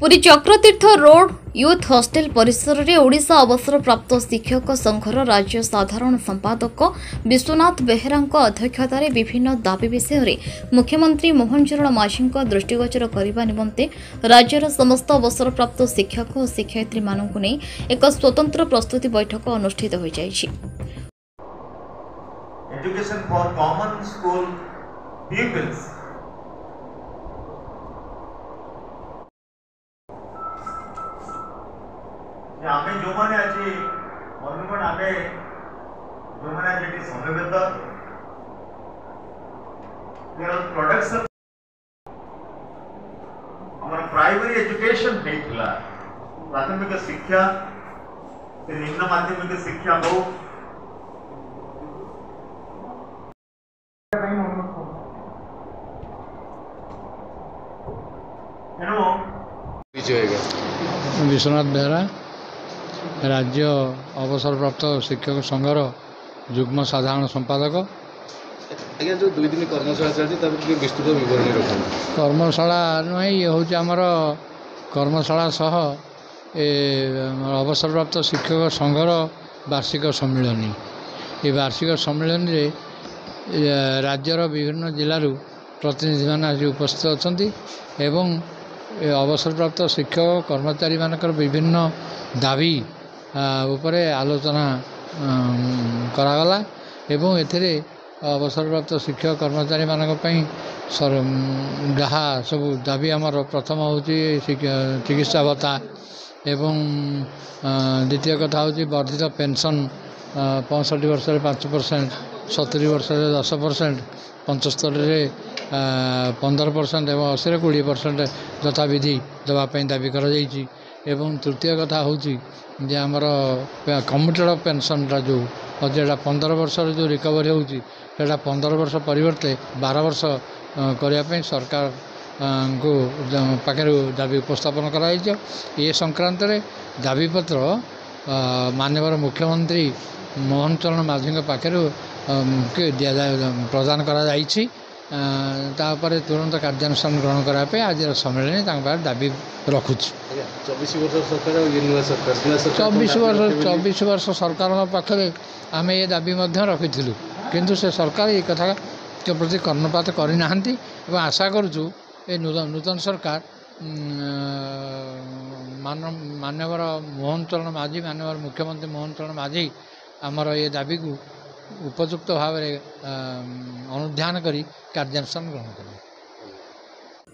Puri Chakratirtha road youth hostel परिसर में ओडिशा अवसरप्राप्त शिक्षक संघर राज्य साधारण संपादक विश्वनाथ बेहेरा अध्यक्षतार विभिन्न दाबी विषय में मुख्यमंत्री मोहन चरण माझी दृष्टिगोचर करने निमंते राज्यर समस्त अवसरप्राप्त शिक्षक और शिक्षयित्री मानू नहीं एक स्वतंत्र प्रस्तुति बैठक अनुष्ठित हो जाइछि। Education for common school pupils. आमे जो माने आज बंधुगण आमे जो माने आज ये समवेत देयर प्रोडक्ट्स हमारा प्राइमरी एजुकेशन हेतला प्राथमिक शिक्षा निम्न माध्यमिक शिक्षा हो विश्वनाथ बेहरा राज्य अवसरप्राप्त शिक्षक संघर युग्म साधारण संपादक। आज्ञा जो 2 दिन कर्मशाला चलती विस्तृत विवरणी रखा कर्मशाला नुहे ये हूँ आमर कर्मशाला सह अवसरप्राप्त शिक्षक संघर वार्षिक सम्मिलनी ये वार्षिक सम्मिलन रे राज्यर विभिन्न जिलूर प्रतिनिधि मान आज उपस्थित अच्छा एवं अवसरप्राप्त शिक्षक कर्मचारी मानकर विभिन्न दाबी उपरे आलोचना करागला एवं एथिरे अवसरप्राप्त शिक्षक कर्मचारी मानक पई जहाँ सब दाबी आमर प्रथम हूँ चिकित्सा भत्ता एवं द्वितीय कथा हूँ वर्धित पेंशन 65 वर्ष 5%, 70 वर्ष 10%, 75 15% एवं 80 20% यथाविधि देवाई दाबी कर एवं तृतीय कथा हूँ जे आमर कम्यूटेड पेंशन जो 15 वर्ष जो रिकवरी होती 15 वर्ष परिवर्ते 12 वर्ष करने सरकार को पाखे दाबी उपस्थापन कराई ये संक्रांत रे दाबी पत्र माननीय मुख्यमंत्री मोहन चरण माझी पाखे दि प्रदान करा तापर तुरंत कार्यानुष्ठान ग्रहण करने आज सम्मेलन दाबी रखुच। 24 वर्ष सरकार पाखे आम ये दाबी रखी किंतु से सरकार ये कथा के प्रति कर्णपात करना आशा करुचु ये नूतन सरकार माननीय मोहन चरण माझी माननीय मुख्यमंत्री मोहन चरण माझी आमर ये दाबी को उपयुक्त भाव अनुध्यान करी कार्यानुष्ठान ग्रहण करें।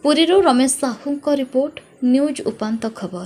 पुरीरू रमेश साहू रिपोर्ट न्यूज उपांत खबर।